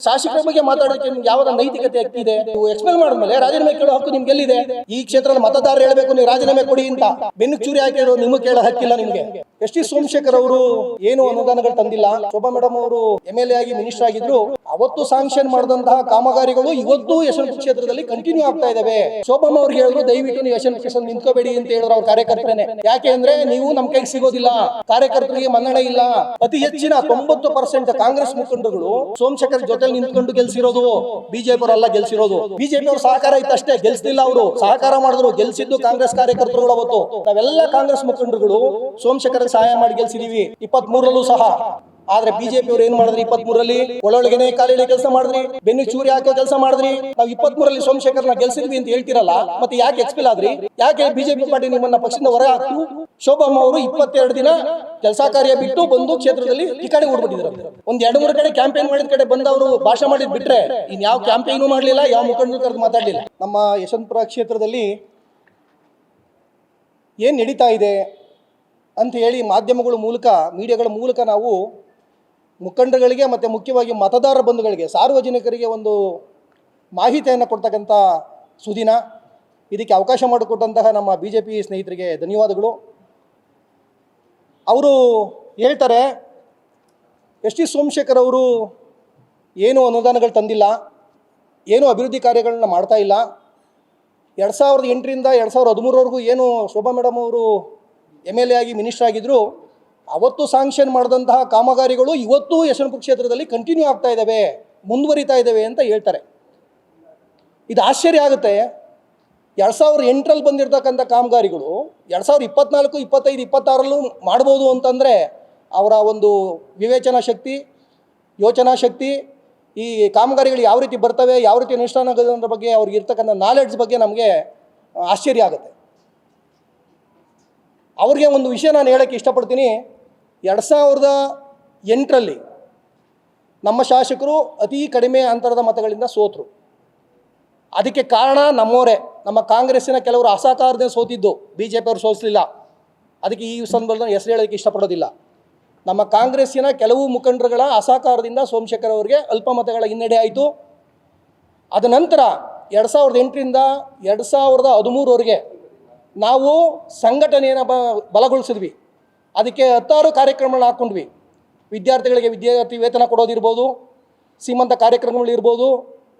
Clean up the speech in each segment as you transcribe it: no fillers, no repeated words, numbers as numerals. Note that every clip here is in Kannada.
ಶಾಸಕರ ಬಗ್ಗೆ ಮಾತಾಡೋಕೆ ನಿಮ್ಗೆ ಯಾವ್ದು ನೈತಿಕತೆ ಇದೆ? ನೀವು ಎಕ್ಸ್ಪ್ಲೇನ್ ಮಾಡಿದ್ಮೇಲೆ ರಾಜೀನಾಮೆ ಕೇಳೋ ಹಕ್ಕು ನಿಮ್ಗೆ ಎಲ್ಲಿದೆ? ಈ ಕ್ಷೇತ್ರದ ಮತದಾರರು ಹೇಳಬೇಕು ನೀವು ರಾಜೀನಾಮೆ ಕೊಡಿ ಅಂತ. ಬೆನ್ನು ಚೂರಿ ಹಾಕಿರೋ ನಿಮಗೆ ಕೇಳೋ ಹಕ್ಕಿಲ್ಲ ನಿಮಗೆ. ಎಸ್ ಟಿ ಸೋಮಶೇಖರ್ ಅವರು ಏನು ಅನುದಾನಗಳು ತಂದಿಲ್ಲ. ಶೋಭಾ ಮೇಡಮ್ ಅವರು MLA ಆಗಿ ಮಿನಿಸ್ಟರ್ ಆಗಿದ್ರು. ಅವತ್ತು ಸಾಂಕ್ಷನ್ ಮಾಡಿದಂತಹ ಕಾಮಗಾರಿಗಳು ಇವತ್ತು ಯಶವಂತಪುರ ಕ್ಷೇತ್ರದಲ್ಲಿ ಕಂಟಿನ್ಯೂ ಆಗ್ತಾ ಇದಾವೆ. ಶೋಭಾ ಅವ್ರಿಗೆ ಹೇಳಿದ್ರು ದಯವಿಟ್ಟು ನೀವು ಯಶವಂತಪುರ ನಿಂತ್ಕೋಬೇಡಿ ಅಂತ ಹೇಳಿದ್ರು ಅವ್ರ ಕಾರ್ಯಕರ್ತರೇನೆ. ಯಾಕೆ ಅಂದ್ರೆ ನೀವು ನಮ್ ಕೈಗೆ ಸಿಗೋದಿಲ್ಲ, ಕಾರ್ಯಕರ್ತರಿಗೆ ಮನ್ನಣೆ ಇಲ್ಲ. ಅತಿ ಹೆಚ್ಚಿನ 90% ಕಾಂಗ್ರೆಸ್ ಮುಖಂಡರುಗಳು ಸೋಮಶೇಖರ್ ಜೊತೆ ನಿಂತ್ಕೊಂಡು ಗೆಲ್ಸಿರೋದು. ಬಿಜೆಪಿ ಅವರೆಲ್ಲ ಗೆಲ್ಸಿರೋದು. ಬಿಜೆಪಿ ಅವ್ರ ಸಹಕಾರ ಇತ್ತಷ್ಟೇ, ಗೆಲ್ಸಿಲ್ಲ. ಅವರು ಸಹಕಾರ ಮಾಡಿದ್ರು, ಗೆಲ್ಸಿದ್ದು ಕಾಂಗ್ರೆಸ್ ಕಾರ್ಯಕರ್ತರುಗಳು. ಅವತ್ತು ನಾವೆಲ್ಲ ಕಾಂಗ್ರೆಸ್ ಮುಖಂಡರುಗಳು ಸೋಮಶೇಖರ್ ಸಹಾಯ ಮಾಡಿ ಗೆಲ್ಸಿದೀವಿ 23ರಲ್ಲೂ ಸಹ. ಆದ್ರೆ ಬಿಜೆಪಿ ಅವ್ರು ಏನ್ ಮಾಡಿದ್ರಿ? 23ರಲ್ಲಿ ಒಳೊಳಗೆನೆ ಕಾಲಿಡಿ ಕೆಲಸ ಮಾಡಿದ್ರಿ, ಬೆನ್ನು ಚೂರಿ ಹಾಕೋ ಕೆಲಸ ಮಾಡಿದ್ರಿ. ನಾವು 23ರಲ್ಲಿ ಸೋಮಶೇಖರ್ನ ಗೆಲ್ಸಿದ್ವಿ ಅಂತ ಹೇಳ್ತಿರಲ್ಲ, ಮತ್ತೆ ಯಾಕೆ ಎಕ್ಸ್ಪೆಲ್ ಆದ್ರಿ? ಯಾಕೆ ಬಿಜೆಪಿ ಪಾರ್ಟಿ ನಿಮ್ಮನ್ನ ಪಕ್ಷದಿಂದ ಹೊರ ಹಾಕ್ತು? ಶೋಭಮ್ಮ ಅವರು 22 ದಿನ ಕೆಲಸ ಕಾರ್ಯ ಬಿಟ್ಟು ಬಂದು ಕ್ಷೇತ್ರದಲ್ಲಿ ಈ ಕಡೆ ಓಡ್ಬಿಟ್ಟಿದ್ರು. ಒಂದ್ 2-3 ಕಡೆ ಕ್ಯಾಂಪೇನ್ ಮಾಡಿದ ಕಡೆ ಬಂದವರು ಭಾಷಣ ಮಾಡಿದ್ ಬಿಟ್ರೆ ಇನ್ ಯಾವ ಕ್ಯಾಂಪೇನು ಮಾಡ್ಲಿಲ್ಲ, ಯಾವ ಮುಖಂಡರು ಕರೆದು ಮಾತಾಡ್ಲಿಲ್ಲ. ನಮ್ಮ ಯಶವಂತಪುರ ಕ್ಷೇತ್ರದಲ್ಲಿ ಏನ್ ನಡೀತಾ ಇದೆ ಅಂತ ಹೇಳಿ ಮಾಧ್ಯಮಗಳ ಮೂಲಕ, ಮೀಡಿಯಾಗಳ ಮೂಲಕ ನಾವು ಮುಖಂಡಗಳಿಗೆ ಮತ್ತು ಮುಖ್ಯವಾಗಿ ಮತದಾರ ಬಂಧುಗಳಿಗೆ, ಸಾರ್ವಜನಿಕರಿಗೆ ಒಂದು ಮಾಹಿತಿಯನ್ನು ಕೊಡ್ತಕ್ಕಂಥ ಸುದಿನ. ಇದಕ್ಕೆ ಅವಕಾಶ ಮಾಡಿಕೊಟ್ಟಂತಹ ನಮ್ಮ BJP ಸ್ನೇಹಿತರಿಗೆ ಧನ್ಯವಾದಗಳು. ಅವರು ಹೇಳ್ತಾರೆ ಎಸ್ ಟಿ ಸೋಮಶೇಖರ್ ಅವರು ಏನು ಅನುದಾನಗಳು ತಂದಿಲ್ಲ, ಏನು ಅಭಿವೃದ್ಧಿ ಕಾರ್ಯಗಳನ್ನ ಮಾಡ್ತಾ ಇಲ್ಲ. 2008ರಿಂದ 2013ವರೆಗೂ ಏನು ಶೋಭಾ ಮೇಡಮ್ ಅವರು MLA ಆಗಿ ಮಿನಿಸ್ಟರ್ ಆಗಿದ್ರು, ಅವತ್ತು ಸಾಂಕ್ಷನ್ ಮಾಡಿದಂತಹ ಕಾಮಗಾರಿಗಳು ಇವತ್ತು ಯಶವಂತಪುರ ಕ್ಷೇತ್ರದಲ್ಲಿ ಕಂಟಿನ್ಯೂ ಆಗ್ತಾ ಇದ್ದಾವೆ, ಮುಂದುವರಿತಾ ಇದ್ದಾವೆ ಅಂತ ಹೇಳ್ತಾರೆ. ಇದು ಆಶ್ಚರ್ಯ ಆಗುತ್ತೆ. 2008ರಲ್ಲಿ ಬಂದಿರತಕ್ಕಂಥ ಕಾಮಗಾರಿಗಳು 2024, 25, 26ರಲ್ಲೂ ಮಾಡ್ಬೋದು ಅಂತಂದರೆ ಅವರ ಒಂದು ವಿವೇಚನಾ ಶಕ್ತಿ, ಯೋಚನಾ ಶಕ್ತಿ, ಈ ಕಾಮಗಾರಿಗಳು ಯಾವ ರೀತಿ ಬರ್ತವೆ, ಯಾವ ರೀತಿ ಅನುಷ್ಠಾನ ಆಗೋದ್ರ ಬಗ್ಗೆ ಅವ್ರಿಗೆ ಇರ್ತಕ್ಕಂಥ ನಾಲೆಡ್ಜ್ ಬಗ್ಗೆ ನಮಗೆ ಆಶ್ಚರ್ಯ ಆಗುತ್ತೆ. ಅವ್ರಿಗೆ ಒಂದು ವಿಷಯ ನಾನು ಹೇಳೋಕ್ಕೆ ಇಷ್ಟಪಡ್ತೀನಿ. 2008ರಲ್ಲಿ ನಮ್ಮ ಶಾಸಕರು ಅತಿ ಕಡಿಮೆ ಅಂತರದ ಮತಗಳಿಂದ ಸೋತರು. ಅದಕ್ಕೆ ಕಾರಣ ನಮ್ಮವರೇ, ನಮ್ಮ ಕಾಂಗ್ರೆಸ್ಸಿನ ಕೆಲವರು ಅಸಹಕಾರದಿಂದ ಸೋತಿದ್ದು, BJP ಅವರು ಸೋಲಿಸಲಿಲ್ಲ. ಅದಕ್ಕೆ ಈ ಸಂದರ್ಭದಲ್ಲಿ ಹೆಸರು ಹೇಳೋಕ್ಕೆ ಇಷ್ಟಪಡೋದಿಲ್ಲ. ನಮ್ಮ ಕಾಂಗ್ರೆಸ್ಸಿನ ಕೆಲವು ಮುಖಂಡರುಗಳ ಅಸಹಕಾರದಿಂದ ಸೋಮಶೇಖರ್ ಅವರಿಗೆ ಅಲ್ಪ ಮತಗಳ ಹಿನ್ನಡೆ ಆಯಿತು. ಅದ ನಂತರ 2008ರಿಂದ 2013ವರೆಗೆ ನಾವು ಸಂಘಟನೆಯನ್ನು ಬಲಗೊಳಿಸಿದ್ವಿ. ಅದಕ್ಕೆ 16 ಕಾರ್ಯಕ್ರಮಗಳನ್ನ ಹಾಕ್ಕೊಂಡ್ವಿ. ವಿದ್ಯಾರ್ಥಿಗಳಿಗೆ ವಿದ್ಯಾರ್ಥಿ ವೇತನ ಕೊಡೋದಿರ್ಬೋದು, ಸೀಮಂತ ಕಾರ್ಯಕ್ರಮಗಳಿರ್ಬೋದು,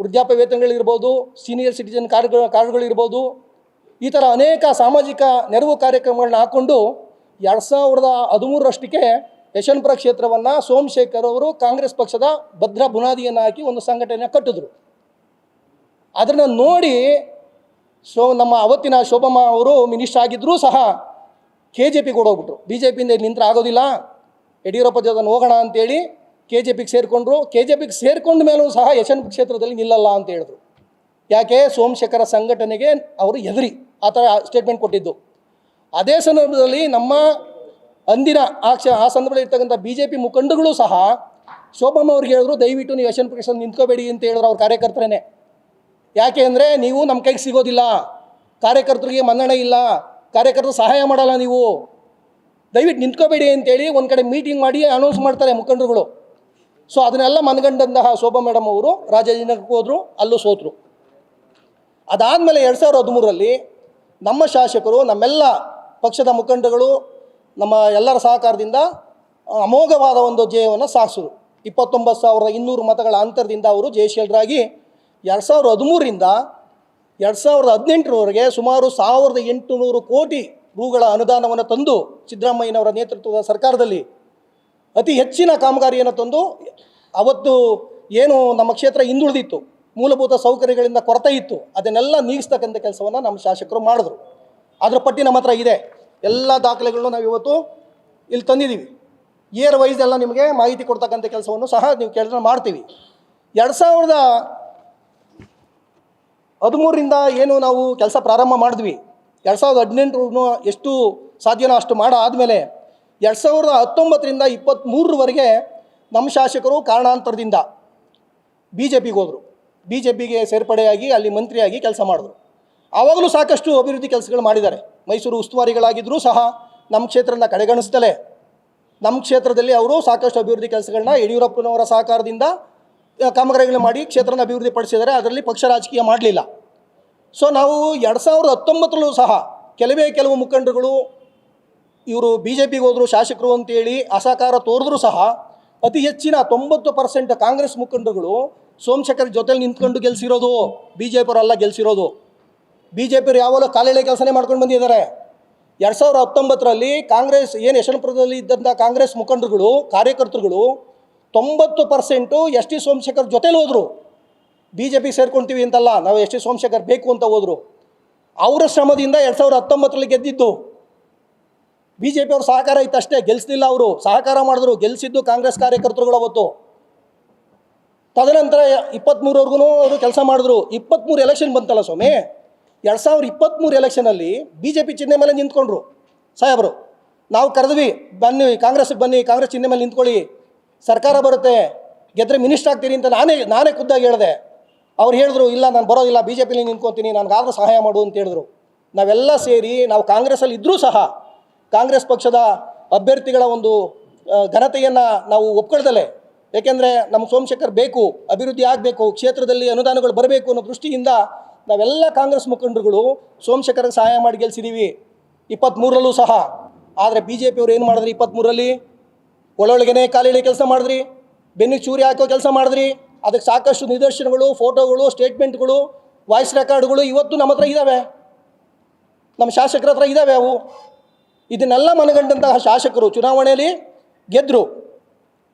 ವೃದ್ಧಾಪ್ಯ ವೇತನಗಳಿರ್ಬೋದು, ಸೀನಿಯರ್ ಸಿಟಿಜನ್ ಕಾರ್ಡ್ಗಳಿರ್ಬೋದು, ಈ ಥರ ಅನೇಕ ಸಾಮಾಜಿಕ ನೆರವು ಕಾರ್ಯಕ್ರಮಗಳನ್ನ ಹಾಕ್ಕೊಂಡು 2013ರಷ್ಟಕ್ಕೆ ಯಶವಂತಪುರ ಕ್ಷೇತ್ರವನ್ನು ಸೋಮಶೇಖರ್ ಅವರು ಕಾಂಗ್ರೆಸ್ ಪಕ್ಷದ ಭದ್ರ ಬುನಾದಿಯನ್ನು ಹಾಕಿ ಒಂದು ಸಂಘಟನೆ ಕಟ್ಟಿದ್ರು. ಅದನ್ನು ನೋಡಿ ನಮ್ಮ ಅವತ್ತಿನ ಶೋಭಮ್ಮ ಅವರು ಮಿನಿಸ್ಟರ್ ಆಗಿದ್ದರೂ ಸಹ KJPಗೆ ಓಡೋಗ್ಬಿಟ್ರು. BJPಯಿಂದ ನಿಂತರೆ ಆಗೋದಿಲ್ಲ, ಯಡಿಯೂರಪ್ಪ ಜೊತೆ ಹೋಗೋಣ ಅಂತೇಳಿ KJPಗೆ ಸೇರಿಕೊಂಡ್ರು. KJPಗೆ ಸೇರ್ಕೊಂಡ ಮೇಲೂ ಸಹ ಯಶವಂತಪುರ ಕ್ಷೇತ್ರದಲ್ಲಿ ನಿಲ್ಲಲ್ಲ ಅಂತ ಹೇಳಿದ್ರು. ಯಾಕೆ? ಸೋಮಶೇಖರ ಸಂಘಟನೆಗೆ ಅವರು ಎದುರಿ ಆ ಥರ ಸ್ಟೇಟ್ಮೆಂಟ್ ಕೊಟ್ಟಿದ್ದು. ಅದೇ ಸಂದರ್ಭದಲ್ಲಿ ನಮ್ಮ ಅಂದಿನ ಆ ಸಂದರ್ಭದಲ್ಲಿ ಇರ್ತಕ್ಕಂಥ BJP ಮುಖಂಡಗಳು ಸಹ ಶೋಭಮ್ಮ ಅವ್ರಿಗೆ ಹೇಳಿದ್ರು ದಯವಿಟ್ಟು ನೀವು ಯಶವಂತಪುರ ಕ್ಷೇತ್ರ ನಿಂತ್ಕೋಬೇಡಿ ಅಂತ ಹೇಳಿದ್ರು ಅವ್ರ ಕಾರ್ಯಕರ್ತರೇನೆ. ಯಾಕೆ ಅಂದರೆ ನೀವು ನಮ್ಮ ಕೈಗೆ ಸಿಗೋದಿಲ್ಲ, ಕಾರ್ಯಕರ್ತರಿಗೆ ಮನ್ನಣೆ ಇಲ್ಲ, ಕಾರ್ಯಕರ್ತರು ಸಹಾಯ ಮಾಡಲ್ಲ, ನೀವು ದಯವಿಟ್ಟು ನಿಂತ್ಕೋಬೇಡಿ ಅಂತೇಳಿ ಒಂದು ಕಡೆ ಮೀಟಿಂಗ್ ಮಾಡಿ ಅನೌನ್ಸ್ ಮಾಡ್ತಾರೆ ಮುಖಂಡರುಗಳು. ಸೊ ಅದನ್ನೆಲ್ಲ ಮನಗಂಡಂತಹ ಶೋಭಾ ಮೇಡಮ್ ಅವರು ರಾಜಾಜಿನಗರಕ್ಕೆ ಹೋದರು, ಅಲ್ಲೂ ಸೋತರು. ಅದಾದಮೇಲೆ 2013ರಲ್ಲಿ ನಮ್ಮ ಶಾಸಕರು, ನಮ್ಮೆಲ್ಲ ಪಕ್ಷದ ಮುಖಂಡಗಳು, ನಮ್ಮ ಎಲ್ಲರ ಸಹಕಾರದಿಂದ ಅಮೋಘವಾದ ಒಂದು ಜಯವನ್ನು ಸಾಧಿಸಿದ್ರು. 29,200 ಮತಗಳ ಅಂತರದಿಂದ ಅವರು ಜಯಶೀಲರಾಗಿ 2013ರಿಂದ 2018ರವರೆಗೆ ಸುಮಾರು 1,800 ಕೋಟಿ ರೂಗಳ ಅನುದಾನವನ್ನು ತಂದು ಸಿದ್ದರಾಮಯ್ಯನವರ ನೇತೃತ್ವದ ಸರ್ಕಾರದಲ್ಲಿ ಅತಿ ಹೆಚ್ಚಿನ ಕಾಮಗಾರಿಯನ್ನು ತಂದು, ಅವತ್ತು ಏನು ನಮ್ಮ ಕ್ಷೇತ್ರ ಹಿಂದುಳಿದಿತ್ತು, ಮೂಲಭೂತ ಸೌಕರ್ಯಗಳಿಂದ ಕೊರತೆ ಇತ್ತು, ಅದನ್ನೆಲ್ಲ ನೀಗಿಸ್ತಕ್ಕಂಥ ಕೆಲಸವನ್ನು ನಮ್ಮ ಶಾಸಕರು ಮಾಡಿದ್ರು. ಅದರ ಪಟ್ಟಿ ನಮ್ಮ ಹತ್ರ ಇದೆ. ಎಲ್ಲ ದಾಖಲೆಗಳನ್ನು ನಾವು ಇವತ್ತು ಇಲ್ಲಿ ತಂದಿದ್ದೀವಿ. ಇಯರ್ ವೈಸ್ ಎಲ್ಲ ನಿಮಗೆ ಮಾಹಿತಿ ಕೊಡ್ತಕ್ಕಂಥ ಕೆಲಸವನ್ನು ಸಹ ನೀವು ಕೇಳಿದ್ರೆ ಮಾಡ್ತೀವಿ. 2013ರಿಂದ ಏನು ನಾವು ಕೆಲಸ ಪ್ರಾರಂಭ ಮಾಡಿದ್ವಿ, 2018 ಎಷ್ಟು ಸಾಧ್ಯನೋ ಅಷ್ಟು ಆದಮೇಲೆ 2019ರಿಂದ 23ರವರೆಗೆ ನಮ್ಮ ಶಾಸಕರು ಕಾರಣಾಂತರದಿಂದ BJPಗೆ ಹೋದರು. BJPಗೆ ಸೇರ್ಪಡೆಯಾಗಿ ಅಲ್ಲಿ ಮಂತ್ರಿಯಾಗಿ ಕೆಲಸ ಮಾಡಿದ್ರು. ಆವಾಗಲೂ ಸಾಕಷ್ಟು ಅಭಿವೃದ್ಧಿ ಕೆಲಸಗಳು ಮಾಡಿದ್ದಾರೆ. ಮೈಸೂರು ಉಸ್ತುವಾರಿಗಳಾಗಿದ್ದರೂ ಸಹ ನಮ್ಮ ಕ್ಷೇತ್ರನ ಕಡೆಗಣಿಸ್ತಲೇ ನಮ್ಮ ಕ್ಷೇತ್ರದಲ್ಲಿ ಅವರು ಸಾಕಷ್ಟು ಅಭಿವೃದ್ಧಿ ಕೆಲಸಗಳನ್ನ ಯಡಿಯೂರಪ್ಪನವರ ಸಹಕಾರದಿಂದ ಕಾಮಗಾರಿಗಳನ್ನ ಮಾಡಿ ಕ್ಷೇತ್ರನ ಅಭಿವೃದ್ಧಿ ಪಡಿಸಿದ್ದಾರೆ. ಅದರಲ್ಲಿ ಪಕ್ಷ ರಾಜಕೀಯ ಮಾಡಲಿಲ್ಲ. ಸೊ ನಾವು 2019ರಲ್ಲೂ ಸಹ ಕೆಲವು ಮುಖಂಡರುಗಳು ಇವರು ಬಿ ಜೆ ಪಿಗೆ ಹೋದರು ಶಾಸಕರು ಅಂತೇಳಿ ಅಸಹಕಾರ ತೋರಿದ್ರೂ ಸಹ ಅತಿ ಹೆಚ್ಚಿನ 90% ಕಾಂಗ್ರೆಸ್ ಮುಖಂಡರುಗಳು ಸೋಮಶೇಖರ್ ಜೊತೆಲಿ ನಿಂತ್ಕೊಂಡು ಗೆಲ್ಸಿರೋದು. ಬಿ ಜೆ ಪಿಯವರೆಲ್ಲ ಗೆಲ್ಸಿರೋದು. ಬಿ ಜೆ ಪಿಯವರು ಯಾವಾಗಲೂ ಕಾಲೆಳೆ ಕೆಲಸನೇ ಮಾಡ್ಕೊಂಡು ಬಂದಿದ್ದಾರೆ. 2019ರಲ್ಲಿ ಕಾಂಗ್ರೆಸ್ ಏನು ಯಶವಂತಪುರದಲ್ಲಿ ಇದ್ದಂಥ ಕಾಂಗ್ರೆಸ್ ಮುಖಂಡರುಗಳು ಕಾರ್ಯಕರ್ತರುಗಳು 90% ಎಸ್ ಟಿ ಸೋಮಶೇಖರ್ ಜೊತೆಲಿ ಹೋದರು. ಬಿ ಜೆ ಪಿ ಸೇರ್ಕೊಳ್ತೀವಿ ಅಂತಲ್ಲ, ನಾವು ಎಸ್ ಟಿ ಸೋಮಶೇಖರ್ ಬೇಕು ಅಂತ ಹೋದರು. ಅವರ ಶ್ರಮದಿಂದ 2019ರಲ್ಲಿ ಗೆದ್ದಿದ್ದು. ಬಿ ಜೆ ಪಿಯವ್ರ ಸಹಕಾರ ಇತ್ತಷ್ಟೇ, ಗೆಲ್ಲಿಸಲಿಲ್ಲ. ಅವರು ಸಹಕಾರ ಮಾಡಿದ್ರು, ಗೆಲ್ಲಿಸಿದ್ದು ಕಾಂಗ್ರೆಸ್ ಕಾರ್ಯಕರ್ತರುಗಳು ಅವತ್ತು. ತದನಂತರ 23ವರೆಗೂ ಅವರು ಕೆಲಸ ಮಾಡಿದ್ರು. 23 ಎಲೆಕ್ಷನ್ ಬಂತಲ್ಲ ಸ್ವಾಮಿ, 2023 ಎಲೆಕ್ಷನಲ್ಲಿ ಬಿ ಜೆ ಪಿ ಚಿಹ್ನೆ ಮೇಲೆ ನಿಂತ್ಕೊಂಡ್ರು ಸಾಹೇಬರು. ನಾವು ಕರೆದ್ವಿ, ಬನ್ನಿ ಕಾಂಗ್ರೆಸ್ಗೆ ಬನ್ನಿ, ಕಾಂಗ್ರೆಸ್ ಚಿಹ್ನೆ ಮೇಲೆ ನಿಂತ್ಕೊಳ್ಳಿ, ಸರ್ಕಾರ ಬರುತ್ತೆ, ಗೆದ್ದರೆ ಮಿನಿಸ್ಟರ್ ಆಗ್ತೀರಿ ಅಂತ ನಾನೇ ಖುದ್ದಾಗಿ ಹೇಳಿದೆ. ಅವ್ರು ಹೇಳಿದ್ರು, ಇಲ್ಲ ನಾನು ಬರೋದಿಲ್ಲ, ಬಿ ಜೆ ಪಿಲಿ ನಿಂತ್ಕೊತೀನಿ, ನನಗಾದ್ರೂ ಸಹಾಯ ಮಾಡು ಅಂತ ಹೇಳಿದ್ರು. ನಾವೆಲ್ಲ ಸೇರಿ ನಾವು ಕಾಂಗ್ರೆಸ್ಸಲ್ಲಿ ಇದ್ದರೂ ಸಹ ಕಾಂಗ್ರೆಸ್ ಪಕ್ಷದ ಅಭ್ಯರ್ಥಿಗಳ ಒಂದು ಘನತೆಯನ್ನು ನಾವು ಒಪ್ಕೊಳ್ದಲೆ, ಏಕೆಂದರೆ ನಮ್ಮ ಸೋಮಶೇಖರ್ ಬೇಕು, ಅಭಿವೃದ್ಧಿ ಆಗಬೇಕು, ಕ್ಷೇತ್ರದಲ್ಲಿ ಅನುದಾನಗಳು ಬರಬೇಕು ಅನ್ನೋ ದೃಷ್ಟಿಯಿಂದ ನಾವೆಲ್ಲ ಕಾಂಗ್ರೆಸ್ ಮುಖಂಡರುಗಳು ಸೋಮಶೇಖರ್ಗೆ ಸಹಾಯ ಮಾಡಿ ಗೆಲ್ಸಿದ್ದೀವಿ 23ರಲ್ಲೂ ಸಹ. ಆದರೆ ಬಿ ಜೆ ಪಿಯವರು ಏನು ಮಾಡಿದ್ರಿ? 23ರಲ್ಲಿ ಒಳೊಳಗೇ ಕಾಲಿಳಿ ಕೆಲಸ ಮಾಡಿದ್ರಿ, ಬೆನ್ನಿಗೆ ಚೂರಿ ಹಾಕೋ ಕೆಲಸ ಮಾಡಿದ್ರಿ. ಅದಕ್ಕೆ ಸಾಕಷ್ಟು ನಿದರ್ಶನಗಳು, ಫೋಟೋಗಳು, ಸ್ಟೇಟ್ಮೆಂಟ್ಗಳು, ವಾಯ್ಸ್ ರೆಕಾರ್ಡ್ಗಳು ಇವತ್ತು ನಮ್ಮ ಹತ್ರ ಇದ್ದಾವೆ, ನಮ್ಮ ಶಾಸಕರ ಹತ್ರ ಇದ್ದಾವೆ. ಅವು ಇದನ್ನೆಲ್ಲ ಮನಗಂಡಂತಹ ಶಾಸಕರು ಚುನಾವಣೆಯಲ್ಲಿ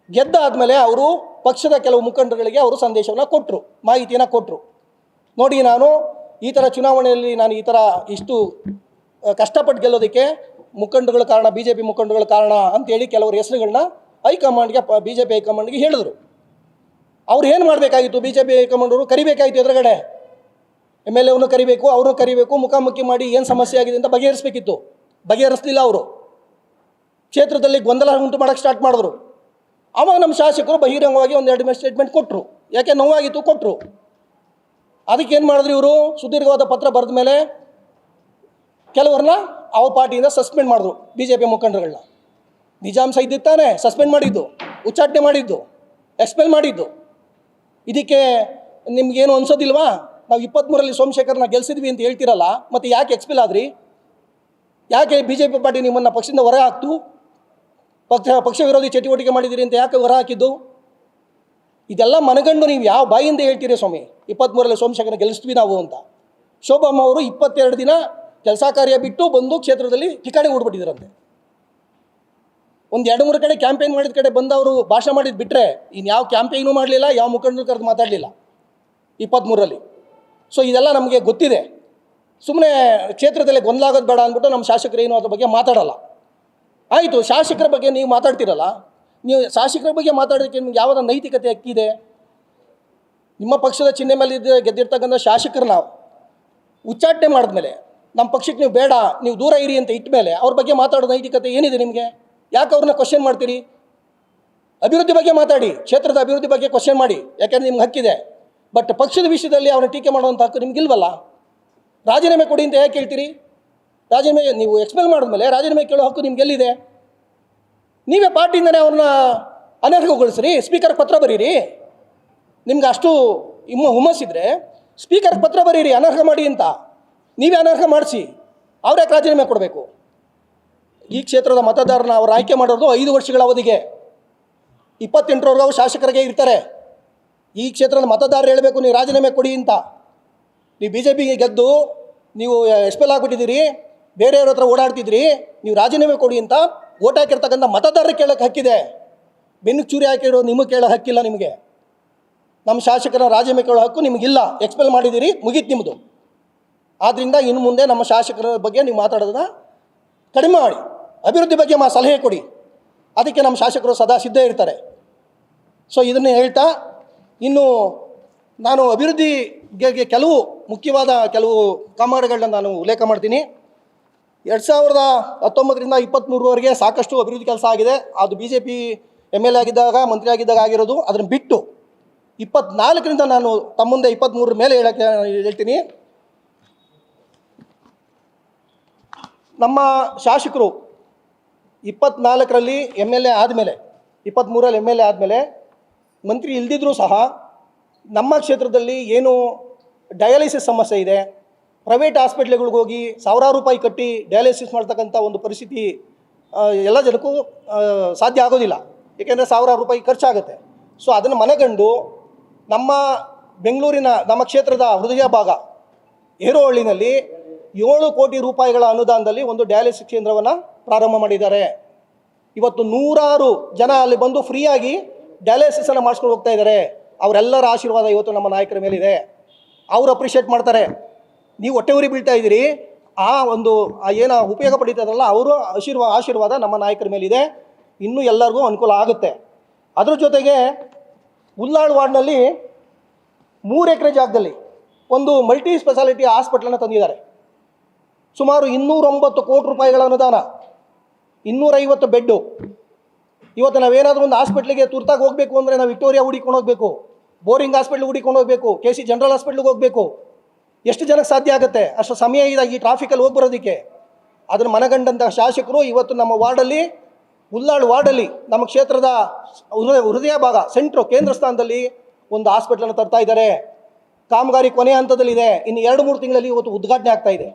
ಗೆದ್ದಾದಮೇಲೆ ಅವರು ಪಕ್ಷದ ಕೆಲವು ಮುಖಂಡರುಗಳಿಗೆ ಅವರು ಸಂದೇಶವನ್ನು ಕೊಟ್ಟರು, ಮಾಹಿತಿಯನ್ನು ಕೊಟ್ಟರು. ನೋಡಿ, ನಾನು ಈ ಥರ ಚುನಾವಣೆಯಲ್ಲಿ ಈ ಥರ ಇಷ್ಟು ಕಷ್ಟಪಟ್ಟು ಗೆಲ್ಲೋದಕ್ಕೆ ಮುಖಂಡರುಗಳ ಕಾರಣ, ಬಿ ಜೆ ಪಿ ಮುಖಂಡರುಗಳ ಕಾರಣ ಅಂತೇಳಿ ಕೆಲವರು ಹೆಸರುಗಳನ್ನ ಹೈಕಮಾಂಡ್ಗೆ, ಬಿ ಜೆ ಪಿ ಹೈಕಮಾಂಡ್ಗೆ ಹೇಳಿದ್ರು. ಅವ್ರು ಏನು ಮಾಡಬೇಕಾಗಿತ್ತು? ಬಿ ಜೆ ಪಿ ಹೈಕಮಾಂಡವರು ಕರಿಬೇಕಾಗಿತ್ತು, ಎದುರುಗಡೆ ಎಮ್ ಎಲ್ ಎವನ್ನು ಕರಿಬೇಕು, ಅವ್ರನ್ನೂ ಕರಿಬೇಕು, ಮುಖಾಮುಖಿ ಮಾಡಿ ಏನು ಸಮಸ್ಯೆ ಆಗಿದೆ ಅಂತ ಬಗೆಹರಿಸಬೇಕಿತ್ತು. ಬಗೆಹರಿಸಲಿಲ್ಲ. ಅವರು ಕ್ಷೇತ್ರದಲ್ಲಿ ಗೊಂದಲ ಉಂಟು ಮಾಡೋಕ್ಕೆ ಸ್ಟಾರ್ಟ್ ಮಾಡಿದ್ರು. ಆವಾಗ ನಮ್ಮ ಶಾಸಕರು ಬಹಿರಂಗವಾಗಿ ಒಂದೆರಡು ಸ್ಟೇಟ್ಮೆಂಟ್ ಕೊಟ್ಟರು. ಯಾಕೆ ನೋವಾಗಿತ್ತು, ಕೊಟ್ಟರು. ಅದಕ್ಕೇನು ಮಾಡಿದ್ರು ಇವರು? ಸುದೀರ್ಘವಾದ ಪತ್ರ ಬರೆದ ಮೇಲೆ ಕೆಲವ್ರನ್ನ ಅವ್ರ ಪಾರ್ಟಿಯಿಂದ ಸಸ್ಪೆಂಡ್ ಮಾಡಿದ್ರು, ಬಿ ಜೆ ಪಿ ಮುಖಂಡರುಗಳನ್ನ. ನಿಜಾಂಶ ಇದ್ದಿತ್ತಾನೆ ಸಸ್ಪೆಂಡ್ ಮಾಡಿದ್ದು, ಉಚ್ಚಾಟನೆ ಮಾಡಿದ್ದು, ಎಕ್ಸ್ಪೆಲ್ ಮಾಡಿದ್ದು. ಇದಕ್ಕೆ ನಿಮ್ಗೇನು ಅನ್ಸೋದಿಲ್ವಾ? ನಾವು 23ರಲ್ಲಿ ಸೋಮಶೇಖರ್ನ ಗೆಲ್ಸಿದ್ವಿ ಅಂತ ಹೇಳ್ತಿರಲ್ಲ, ಮತ್ತು ಯಾಕೆ ಎಕ್ಸ್ಪೆಲ್ ಆದ್ರಿ? ಯಾಕೆ ಬಿ ಜೆ ಪಿ ಪಾರ್ಟಿ ನಿಮ್ಮನ್ನು ಪಕ್ಷದಿಂದ ಹೊರ ಹಾಕ್ತು? ಪಕ್ಷ ವಿರೋಧಿ ಚಟುವಟಿಕೆ ಮಾಡಿದ್ದೀರಿ ಅಂತ ಯಾಕೆ ಹೊರ ಹಾಕಿದ್ದು? ಇದೆಲ್ಲ ಮನಗಂಡು ನೀವು ಯಾವ ಬಾಯಿಂದ ಹೇಳ್ತೀರಿ ಸ್ವಾಮಿ? 23ರಲ್ಲಿ ಸೋಮಶೇಖರ್ನ ಗೆಲ್ಲಿಸ್ತೀವಿ ನಾವು ಅಂತ. ಶೋಭಮ್ಮ ಅವರು 22 ದಿನ ಕೆಲಸ ಕಾರ್ಯ ಬಿಟ್ಟು ಬಂದು ಕ್ಷೇತ್ರದಲ್ಲಿ ಠಿಕಾಣಿ ಹೂಡ್ಬಿಟ್ಟಿದ್ರಂತೆ. ಒಂದು 2-3 ಕಡೆ ಕ್ಯಾಂಪೇನ್ ಮಾಡಿದ ಕಡೆ ಬಂದವರು ಭಾಷಣ ಮಾಡಿದ್ದು ಬಿಟ್ಟರೆ ಇನ್ಯಾವ ಕ್ಯಾಂಪೇನು ಮಾಡಲಿಲ್ಲ, ಯಾವ ಮುಖಂಡರು ಕರೆದು ಮಾತಾಡಲಿಲ್ಲ 23ರಲ್ಲಿ. ಸೊ ಇದೆಲ್ಲ ನಮಗೆ ಗೊತ್ತಿದೆ. ಸುಮ್ಮನೆ ಕ್ಷೇತ್ರದಲ್ಲಿ ಗೊಂದಲ ಆಗೋದು ಬೇಡ ಅಂದ್ಬಿಟ್ಟು ನಮ್ಮ ಶಾಸಕರು ಏನು ಅದ್ರ ಬಗ್ಗೆ ಮಾತಾಡಲ್ಲ. ಆಯಿತು, ಶಾಸಕರ ಬಗ್ಗೆ ನೀವು ಮಾತಾಡ್ತಿರಲ್ಲ, ನೀವು ಶಾಸಕರ ಬಗ್ಗೆ ಮಾತಾಡೋದಕ್ಕೆ ನಿಮ್ಗೆ ಯಾವುದೋ ನೈತಿಕತೆ ಹಕ್ಕಿದೆ? ನಿಮ್ಮ ಪಕ್ಷದ ಚಿಹ್ನೆ ಮೇಲೆ ಗೆದ್ದಿರ್ತಕ್ಕಂಥ ಶಾಸಕರನ್ನ ಉಚ್ಚಾಟನೆ ಮಾಡಿದ್ಮೇಲೆ ನಮ್ಮ ಪಕ್ಷಕ್ಕೆ ನೀವು ಬೇಡ, ನೀವು ದೂರ ಇರಿ ಅಂತ ಇಟ್ಟ ಮೇಲೆ ಅವ್ರ ಬಗ್ಗೆ ಮಾತಾಡೋ ನೈತಿಕತೆ ಏನಿದೆ ನಿಮಗೆ? ಯಾಕೆ ಅವ್ರನ್ನ ಕ್ವಶನ್ ಮಾಡ್ತೀರಿ? ಅಭಿವೃದ್ಧಿ ಬಗ್ಗೆ ಮಾತಾಡಿ, ಕ್ಷೇತ್ರದ ಅಭಿವೃದ್ಧಿ ಬಗ್ಗೆ ಕ್ವಶನ್ ಮಾಡಿ, ಯಾಕೆಂದರೆ ನಿಮ್ಗೆ ಹಕ್ಕಿದೆ. ಬಟ್ ಪಕ್ಷದ ವಿಷಯದಲ್ಲಿ ಅವ್ರನ್ನ ಟೀಕೆ ಮಾಡುವಂಥ ಹಕ್ಕು ನಿಮ್ಗಿಲ್ವಲ್ಲ. ರಾಜೀನಾಮೆ ಕೊಡಿ ಅಂತ ಯಾಕೆ ಹೇಳ್ತೀರಿ? ರಾಜೀನಾಮೆ ನೀವು ಎಕ್ಸ್ಪೆಲ್ ಮಾಡಿದ್ಮೇಲೆ ರಾಜೀನಾಮೆ ಕೇಳೋ ಹಕ್ಕು ನಿಮ್ಗೆಲ್ಲಿದೆ? ನೀವೇ ಪಾರ್ಟಿಯಿಂದನೇ ಅವ್ರನ್ನ ಅನರ್ಹಗೊಳಿಸ್ರಿ, ಸ್ಪೀಕರ್ಗೆ ಪತ್ರ ಬರೀರಿ. ನಿಮ್ಗೆ ಅಷ್ಟು ಹುಮ್ಮಸ್ಸಿದ್ರೆ ಸ್ಪೀಕರ್ಗೆ ಪತ್ರ ಬರೀರಿ, ಅನರ್ಹ ಮಾಡಿ ಅಂತ. ನೀವೇ ಅನರ್ಹ ಮಾಡಿಸಿ, ಅವ್ರ್ಯಾಕೆ ರಾಜೀನಾಮೆ ಕೊಡಬೇಕು? ಈ ಕ್ಷೇತ್ರದ ಮತದಾರನ ಅವ್ರು ಆಯ್ಕೆ ಮಾಡೋದು 5 ವರ್ಷಗಳ ಅವಧಿಗೆ. 28ರವರೆಗೂ ಅವ್ರು ಶಾಸಕರಿಗೆ ಇರ್ತಾರೆ. ಈ ಕ್ಷೇತ್ರದ ಮತದಾರರು ಹೇಳಬೇಕು ನೀವು ರಾಜೀನಾಮೆ ಕೊಡಿ ಅಂತ. ನೀವು ಬಿ ಜೆ ಪಿಗೆ ಗೆದ್ದು ನೀವು ಎಕ್ಸ್ಪೆಲ್ ಆಗಿಬಿಟ್ಟಿದ್ದೀರಿ, ಬೇರೆಯವ್ರ ಹತ್ರ ಓಡಾಡ್ತಿದ್ರಿ, ನೀವು ರಾಜೀನಾಮೆ ಕೊಡಿ ಅಂತ ಓಟ್ ಹಾಕಿರ್ತಕ್ಕಂಥ ಮತದಾರರಿಗೆ ಕೇಳೋಕ್ಕೆ ಹಕ್ಕಿದೆ. ಬೆನ್ನಿಗೆ ಚೂರಿ ಹಾಕಿರೋ ನಿಮಗೆ ಕೇಳೋ ಹಕ್ಕಿಲ್ಲ. ನಿಮಗೆ ನಮ್ಮ ಶಾಸಕರ ರಾಜೀನಾಮೆ ಕೇಳೋ ಹಕ್ಕು ನಿಮಗಿಲ್ಲ. ಎಕ್ಸ್ಪೆಲ್ ಮಾಡಿದ್ದೀರಿ, ಮುಗೀತು ನಿಮ್ಮದು. ಆದ್ದರಿಂದ ಇನ್ನು ಮುಂದೆ ನಮ್ಮ ಶಾಸಕರ ಬಗ್ಗೆ ನೀವು ಮಾತಾಡೋದನ್ನ ಕಡಿಮೆ ಮಾಡಿ, ಅಭಿವೃದ್ಧಿ ಬಗ್ಗೆ ಸಲಹೆ ಕೊಡಿ. ಅದಕ್ಕೆ ನಮ್ಮ ಶಾಸಕರು ಸದಾ ಸಿದ್ಧ ಇರ್ತಾರೆ. ಸೊ ಇದನ್ನು ಹೇಳ್ತಾ, ಇನ್ನು ನಾನು ಅಭಿವೃದ್ಧಿಗೆ ಕೆಲವು ಮುಖ್ಯವಾದ ಕೆಲವು ಕಾಮಗಾರಿಗಳನ್ನ ನಾನು ಉಲ್ಲೇಖ ಮಾಡ್ತೀನಿ. 2019ರಿಂದ 23ರವರೆಗೆ ಸಾಕಷ್ಟು ಅಭಿವೃದ್ಧಿ ಕೆಲಸ ಆಗಿದೆ. ಅದು B J P M L A ಆಗಿದ್ದಾಗ, ಮಂತ್ರಿ ಆಗಿದ್ದಾಗ ಆಗಿರೋದು. ಅದನ್ನು ಬಿಟ್ಟು 24ರಿಂದ ನಾನು ತಮ್ಮ ಮುಂದೆ 23 ಮೇಲೆ ಹೇಳ್ತೀನಿ. ನಮ್ಮ ಶಾಸಕರು 24ರಲ್ಲಿ ಎಮ್ ಎಲ್ ಎ ಆದಮೇಲೆ, 23ರಲ್ಲಿ ಎಮ್ ಎಲ್ ಎ ಆದಮೇಲೆ ಮಂತ್ರಿ ಇಲ್ದಿದ್ರೂ ಸಹ ನಮ್ಮ ಕ್ಷೇತ್ರದಲ್ಲಿ ಏನು ಡಯಾಲಿಸಿಸ್ ಸಮಸ್ಯೆ ಇದೆ, ಪ್ರೈವೇಟ್ ಹಾಸ್ಪಿಟ್ಲ್ಗಳಿಗೆ ಹೋಗಿ ಸಾವಿರಾರು ರೂಪಾಯಿ ಕಟ್ಟಿ ಡಯಾಲಿಸಿಸ್ ಮಾಡ್ತಕ್ಕಂಥ ಒಂದು ಪರಿಸ್ಥಿತಿ ಎಲ್ಲ ಜನಕ್ಕೂ ಸಾಧ್ಯ ಆಗೋದಿಲ್ಲ. ಏಕೆಂದರೆ ಸಾವಿರಾರು ರೂಪಾಯಿ ಖರ್ಚಾಗುತ್ತೆ. ಸೊ ಅದನ್ನು ಮನಗಂಡು ನಮ್ಮ ಬೆಂಗಳೂರಿನ ನಮ್ಮ ಕ್ಷೇತ್ರದ ಹೃದಯ ಭಾಗ ಹೇರೋಹಳ್ಳಿನಲ್ಲಿ 7 ಕೋಟಿ ರೂಪಾಯಿಗಳ ಅನುದಾನದಲ್ಲಿ ಒಂದು ಡಯಾಲಿಸಿಸ್ ಕೇಂದ್ರವನ್ನು ಪ್ರಾರಂಭ ಮಾಡಿದ್ದಾರೆ. ಇವತ್ತು ನೂರಾರು ಜನ ಅಲ್ಲಿ ಬಂದು ಫ್ರೀಯಾಗಿ ಡಯಾಲಿಸಿಸನ್ನು ಮಾಡಿಸ್ಕೊಂಡು ಹೋಗ್ತಾ ಇದ್ದಾರೆ. ಅವರೆಲ್ಲರ ಆಶೀರ್ವಾದ ಇವತ್ತು ನಮ್ಮ ನಾಯಕರ ಮೇಲಿದೆ. ಅವರು ಅಪ್ರಿಷಿಯೇಟ್ ಮಾಡ್ತಾರೆ. ನೀವು ಹೊಟ್ಟೆ ಉರಿ ಬೀಳ್ತಾ ಇದ್ದೀರಿ, ಆ ಒಂದು ಏನು ಉಪಯೋಗ ಪಡೀತದಲ್ಲ, ಅವರು ಆಶೀರ್ವಾದ ನಮ್ಮ ನಾಯಕರ ಮೇಲಿದೆ. ಇನ್ನೂ ಎಲ್ಲರಿಗೂ ಅನುಕೂಲ ಆಗುತ್ತೆ. ಅದ್ರ ಜೊತೆಗೆ ಉಲ್ಲಾಳ್ ವಾರ್ಡ್ನಲ್ಲಿ 3 ಎಕರೆ ಜಾಗದಲ್ಲಿ ಒಂದು ಮಲ್ಟಿ ಸ್ಪೆಷಾಲಿಟಿ ಹಾಸ್ಪಿಟ್ಲನ್ನು ತಂದಿದ್ದಾರೆ. ಸುಮಾರು 209 ಕೋಟಿ ರೂಪಾಯಿಗಳ ಅನುದಾನ, 250 ಬೆಡ್ಡು. ಇವತ್ತು ನಾವೇನಾದರೂ ಒಂದು ಹಾಸ್ಪಿಟ್ಲಿಗೆ ತುರ್ತಾಗಿ ಹೋಗಬೇಕು ಅಂದರೆ ನಾವು ವಿಕ್ಟೋರಿಯಾ ಹುಡಿಕೊಂಡು ಹೋಗಬೇಕು, ಬೋರಿಂಗ್ ಹಾಸ್ಪಿಟ್ಲಿಗೆ ಹುಡಿಕೊಂಡು ಹೋಗಬೇಕು, KC ಜನರಲ್ ಹಾಸ್ಪಿಟ್ಲಿಗೆ ಹೋಗಬೇಕು. ಎಷ್ಟು ಜನಕ್ಕೆ ಸಾಧ್ಯ ಆಗುತ್ತೆ? ಅಷ್ಟು ಸಮಯ ಇದೆ ಈ ಟ್ರಾಫಿಕಲ್ಲಿ ಹೋಗಿ ಬರೋದಕ್ಕೆ. ಅದನ್ನು ಮನಗಂಡಂಥ ಶಾಸಕರು ಇವತ್ತು ನಮ್ಮ ವಾರ್ಡಲ್ಲಿ, ಉಲ್ಲಾಳ್ ವಾರ್ಡಲ್ಲಿ, ನಮ್ಮ ಕ್ಷೇತ್ರದ ಹೃದಯ ಭಾಗ ಕೇಂದ್ರ ಸ್ಥಾನದಲ್ಲಿ ಒಂದು ಹಾಸ್ಪಿಟ್ಲನ್ನು ತರ್ತಾ ಇದ್ದಾರೆ. ಕಾಮಗಾರಿ ಕೊನೆಯ ಹಂತದಲ್ಲಿದೆ. ಇನ್ನು 2-3 ತಿಂಗಳಲ್ಲಿ ಇವತ್ತು ಉದ್ಘಾಟನೆ ಆಗ್ತಾ ಇದೆ.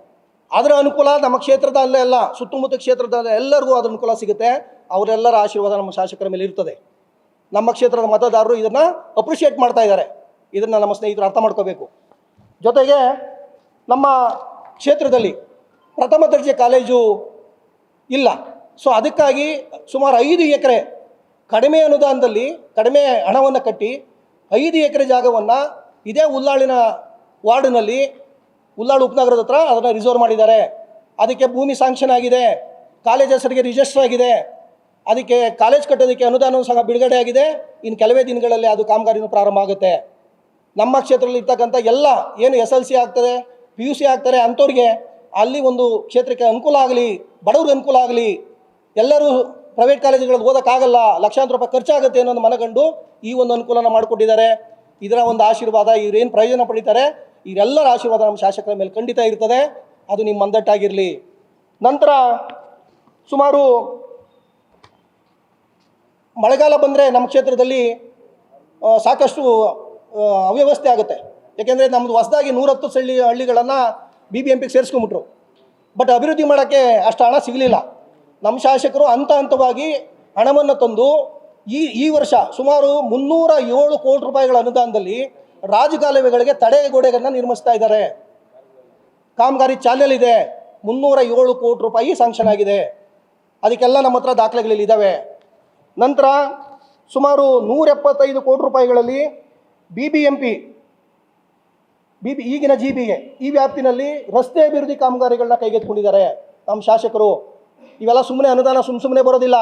ಅದರ ಅನುಕೂಲ ನಮ್ಮ ಕ್ಷೇತ್ರದ ಅಲ್ಲೇ ಅಲ್ಲ, ಸುತ್ತಮುತ್ತ ಕ್ಷೇತ್ರದ ಎಲ್ಲರಿಗೂ ಅದರ ಅನುಕೂಲ ಸಿಗುತ್ತೆ. ಅವರೆಲ್ಲರ ಆಶೀರ್ವಾದ ನಮ್ಮ ಶಾಸಕರ ಮೇಲೆ ಇರ್ತದೆ. ನಮ್ಮ ಕ್ಷೇತ್ರದ ಮತದಾರರು ಇದನ್ನು ಅಪ್ರಿಷಿಯೇಟ್ ಮಾಡ್ತಾ ಇದ್ದಾರೆ. ಇದನ್ನು ನಮ್ಮ ಸ್ನೇಹಿತರು ಅರ್ಥ ಮಾಡ್ಕೋಬೇಕು. ಜೊತೆಗೆ ನಮ್ಮ ಕ್ಷೇತ್ರದಲ್ಲಿ ಪ್ರಥಮ ದರ್ಜೆ ಕಾಲೇಜು ಇಲ್ಲ. ಸೊ ಅದಕ್ಕಾಗಿ ಸುಮಾರು 5 ಎಕರೆ ಕಡಿಮೆ ಅನುದಾನದಲ್ಲಿ ಕಡಿಮೆ ಹಣವನ್ನು ಕಟ್ಟಿ 5 ಎಕರೆ ಜಾಗವನ್ನು ಇದೇ ಉಲ್ಲಾಳಿನ ವಾರ್ಡ್ನಲ್ಲಿ, ಉಲ್ಲಾಳು ಉಪನಗರದ ಹತ್ರ ಅದನ್ನು ರಿಸರ್ವ್ ಮಾಡಿದ್ದಾರೆ. ಅದಕ್ಕೆ ಭೂಮಿ ಸ್ಯಾಂಕ್ಷನ್ ಆಗಿದೆ, ಕಾಲೇಜ್ ಹೆಸರಿಗೆ ರಿಜಿಸ್ಟರ್ ಆಗಿದೆ, ಅದಕ್ಕೆ ಕಾಲೇಜ್ ಕಟ್ಟೋದಕ್ಕೆ ಅನುದಾನವೂ ಸಹ ಬಿಡುಗಡೆ ಆಗಿದೆ. ಇನ್ನು ಕೆಲವೇ ದಿನಗಳಲ್ಲಿ ಅದು ಕಾಮಗಾರಿನೂ ಪ್ರಾರಂಭ ಆಗುತ್ತೆ. ನಮ್ಮ ಕ್ಷೇತ್ರದಲ್ಲಿ ಇರ್ತಕ್ಕಂಥ ಎಲ್ಲ ಏನು SLC ಆಗ್ತದೆ, PUC ಆಗ್ತಾರೆ ಅಂಥವ್ರಿಗೆ ಅಲ್ಲಿ ಒಂದು ಕ್ಷೇತ್ರಕ್ಕೆ ಅನುಕೂಲ ಆಗಲಿ, ಬಡವ್ರಿಗೆ ಅನುಕೂಲ ಆಗಲಿ. ಎಲ್ಲರೂ ಪ್ರೈವೇಟ್ ಕಾಲೇಜುಗಳಲ್ಲಿ ಓದೋಕ್ಕಾಗಲ್ಲ, ಲಕ್ಷಾಂತರ ರೂಪಾಯಿ ಖರ್ಚಾಗುತ್ತೆ ಅನ್ನೋದು ಮನಗಂಡು ಈ ಒಂದು ಅನುಕೂಲನ ಮಾಡಿಕೊಟ್ಟಿದ್ದಾರೆ. ಇದರ ಒಂದು ಆಶೀರ್ವಾದ, ಇವರೇನು ಪ್ರಯೋಜನ ಪಡೀತಾರೆ, ಇವರೆಲ್ಲರ ಆಶೀರ್ವಾದ ನಮ್ಮ ಶಾಸಕರ ಮೇಲೆ ಖಂಡಿತ ಇರ್ತದೆ. ಅದು ನಿಮ್ಮ ಮಂದಟ್ಟಾಗಿರಲಿ. ನಂತರ ಸುಮಾರು ಮಳೆಗಾಲ ಬಂದರೆ ನಮ್ಮ ಕ್ಷೇತ್ರದಲ್ಲಿ ಸಾಕಷ್ಟು ಅವ್ಯವಸ್ಥೆ ಆಗುತ್ತೆ. ಏಕೆಂದರೆ ನಮ್ಮದು ಹೊಸದಾಗಿ 110 ಹಳ್ಳಿಗಳನ್ನು BBMPಗೆ ಸೇರಿಸ್ಕೊಂಬಿಟ್ರು. ಬಟ್ ಅಭಿವೃದ್ಧಿ ಮಾಡೋಕ್ಕೆ ಅಷ್ಟು ಹಣ ಸಿಗಲಿಲ್ಲ. ನಮ್ಮ ಶಾಸಕರು ಹಂತವಾಗಿ ಹಣವನ್ನು ತಂದು ಈ ವರ್ಷ ಸುಮಾರು 307 ಕೋಟಿ ರೂಪಾಯಿಗಳ ಅನುದಾನದಲ್ಲಿ ರಾಜಕಾಲುವೆಗಳಿಗೆ ತಡೆಗೋಡೆಗಳನ್ನು ನಿರ್ಮಿಸ್ತಾ ಇದ್ದಾರೆ. ಕಾಮಗಾರಿ ಚಾಲನೆಯಲ್ಲಿದೆ. 307 ಕೋಟಿ ರೂಪಾಯಿ ಸ್ಯಾಂಕ್ಷನ್ ಆಗಿದೆ. ಅದಕ್ಕೆಲ್ಲ ನಮ್ಮ ಹತ್ರ ದಾಖಲೆಗಳಿದ್ದಾವೆ. ನಂತರ ಸುಮಾರು 175 ಕೋಟಿ ರೂಪಾಯಿಗಳಲ್ಲಿ BBMP ಈಗಿನ GBA ಈ ವ್ಯಾಪ್ತಿನಲ್ಲಿ ರಸ್ತೆ ಅಭಿವೃದ್ಧಿ ಕಾಮಗಾರಿಗಳನ್ನ ಕೈಗೆತ್ತಿಕೊಂಡಿದ್ದಾರೆ ನಮ್ಮ ಶಾಸಕರು. ಇವೆಲ್ಲ ಸುಮ್ಮನೆ ಅನುದಾನ ಸುಮ್ಮನೆ ಬರೋದಿಲ್ಲ.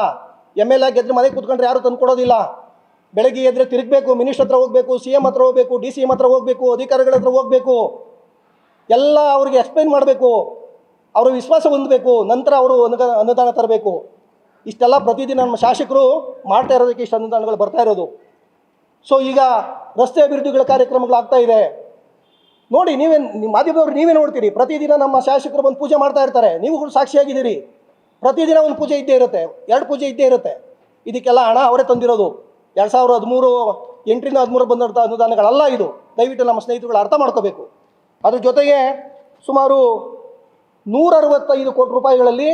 MLA ಗೆದ್ರೆ ಮನೆಗೆ ಕೂತ್ಕೊಂಡ್ರೆ ಯಾರು ತಂದು ಕೊಡೋದಿಲ್ಲ. ಬೆಳಗ್ಗೆ ಎದ್ರೆ ತಿರುಗಬೇಕು, ಮಿನಿಸ್ಟರ್ ಹತ್ರ ಹೋಗಬೇಕು, CM ಹತ್ರ ಹೋಗಬೇಕು, DCM ಹತ್ರ ಹೋಗಬೇಕು, ಅಧಿಕಾರಿಗಳ ಹತ್ರ ಹೋಗಬೇಕು, ಎಲ್ಲ ಅವ್ರಿಗೆ ಎಕ್ಸ್ಪ್ಲೈನ್ ಮಾಡಬೇಕು, ಅವರು ವಿಶ್ವಾಸ ಹೊಂದಬೇಕು, ನಂತರ ಅವರು ಅನುದಾನ ತರಬೇಕು. ಇಷ್ಟೆಲ್ಲ ಪ್ರತಿದಿನ ನಮ್ಮ ಶಾಸಕರು ಮಾಡ್ತಾ ಇರೋದಕ್ಕೆ ಇಷ್ಟು ಅನುದಾನಗಳು ಬರ್ತಾ ಇರೋದು. ಸೊ ಈಗ ರಸ್ತೆ ಅಭಿವೃದ್ಧಿಗಳ ಕಾರ್ಯಕ್ರಮಗಳಾಗ್ತಾ ಇದೆ. ನೋಡಿ, ನಿಮ್ಮ ಮಾಧ್ಯಮದವರು ನೀವೇ ನೋಡ್ತೀರಿ. ಪ್ರತಿದಿನ ನಮ್ಮ ಶಾಸಕರು ಬಂದು ಪೂಜೆ ಮಾಡ್ತಾ ಇರ್ತಾರೆ. ನೀವು ಕೂಡ ಸಾಕ್ಷಿಯಾಗಿದ್ದೀರಿ. ಪ್ರತಿದಿನ ಒಂದು ಪೂಜೆ ಇದ್ದೇ ಇರುತ್ತೆ, 2 ಪೂಜೆ ಇದ್ದೇ ಇರುತ್ತೆ. ಇದಕ್ಕೆಲ್ಲ ಹಣ ಅವರೇ ತಂದಿರೋದು. 2013 ಬಂದಂಥ ಅನುದಾನಗಳಲ್ಲ ಇದು. ದಯವಿಟ್ಟು ನಮ್ಮ ಸ್ನೇಹಿತರುಗಳು ಅರ್ಥ ಮಾಡ್ಕೋಬೇಕು. ಅದ್ರ ಜೊತೆಗೆ ಸುಮಾರು 165 ಕೋಟಿ ರೂಪಾಯಿಗಳಲ್ಲಿ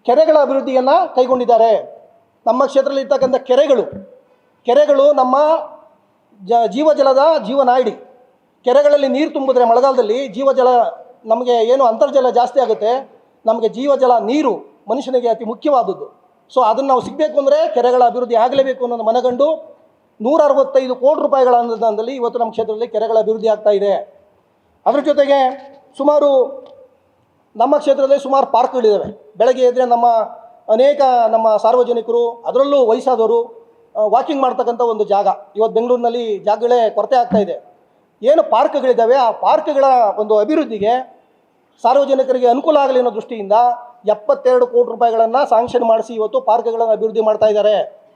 ಕೆರೆಗಳ ಅಭಿವೃದ್ಧಿಯನ್ನು ಕೈಗೊಂಡಿದ್ದಾರೆ. ನಮ್ಮ ಕ್ಷೇತ್ರದಲ್ಲಿ ಇರ್ತಕ್ಕಂಥ ಕೆರೆಗಳು ನಮ್ಮ ಜೀವಜಲದ ಜೀವನಾಡಿ. ಕೆರೆಗಳಲ್ಲಿ ನೀರು ತುಂಬಿದ್ರೆ ಮಳೆಗಾಲದಲ್ಲಿ ಜೀವಜಲ, ನಮಗೆ ಏನು ಅಂತರ್ಜಲ ಜಾಸ್ತಿ ಆಗುತ್ತೆ, ನಮಗೆ ಜೀವಜಲ ನೀರು ಮನುಷ್ಯನಿಗೆ ಅತಿ ಮುಖ್ಯವಾದದ್ದು. ಸೊ ಅದನ್ನು ನಾವು ಸಿಗಬೇಕು ಅಂದರೆ ಕೆರೆಗಳ ಅಭಿವೃದ್ಧಿ ಆಗಲೇಬೇಕು ಅನ್ನೋದು ಮನಗಂಡು 165 ಕೋಟಿ ರೂಪಾಯಿಗಳ ಅನುದಾನದಲ್ಲಿ ಇವತ್ತು ನಮ್ಮ ಕ್ಷೇತ್ರದಲ್ಲಿ ಕೆರೆಗಳ ಅಭಿವೃದ್ಧಿ ಆಗ್ತಾ ಇದೆ. ಅದರ ಜೊತೆಗೆ ಸುಮಾರು ನಮ್ಮ ಕ್ಷೇತ್ರದಲ್ಲಿ ಸುಮಾರು ಪಾರ್ಕ್ಗಳಿದ್ದಾವೆ. ಬೆಳಗ್ಗೆ ಎದ್ದರೆ ಅನೇಕ ನಮ್ಮ ಸಾರ್ವಜನಿಕರು, ಅದರಲ್ಲೂ ವಯಸ್ಸಾದವರು ವಾಕಿಂಗ್ ಮಾಡ್ತಕ್ಕಂಥ ಒಂದು ಜಾಗ. ಇವತ್ತು ಬೆಂಗಳೂರಿನಲ್ಲಿ ಜಾಗಗಳೇ ಕೊರತೆ ಆಗ್ತಾ ಇದೆ. ಏನು ಪಾರ್ಕ್ಗಳಿದ್ದಾವೆ, ಆ ಪಾರ್ಕ್ಗಳ ಒಂದು ಅಭಿವೃದ್ಧಿಗೆ ಸಾರ್ವಜನಿಕರಿಗೆ ಅನುಕೂಲ ಆಗಲಿ ಅನ್ನೋ ದೃಷ್ಟಿಯಿಂದ 72 ಕೋಟಿ ರೂಪಾಯಿಗಳನ್ನು ಸ್ಯಾಂಕ್ಷನ್ ಮಾಡಿಸಿ ಇವತ್ತು ಪಾರ್ಕ್ಗಳನ್ನು ಅಭಿವೃದ್ಧಿ ಮಾಡ್ತಾ ಇದ್ದಾರೆ.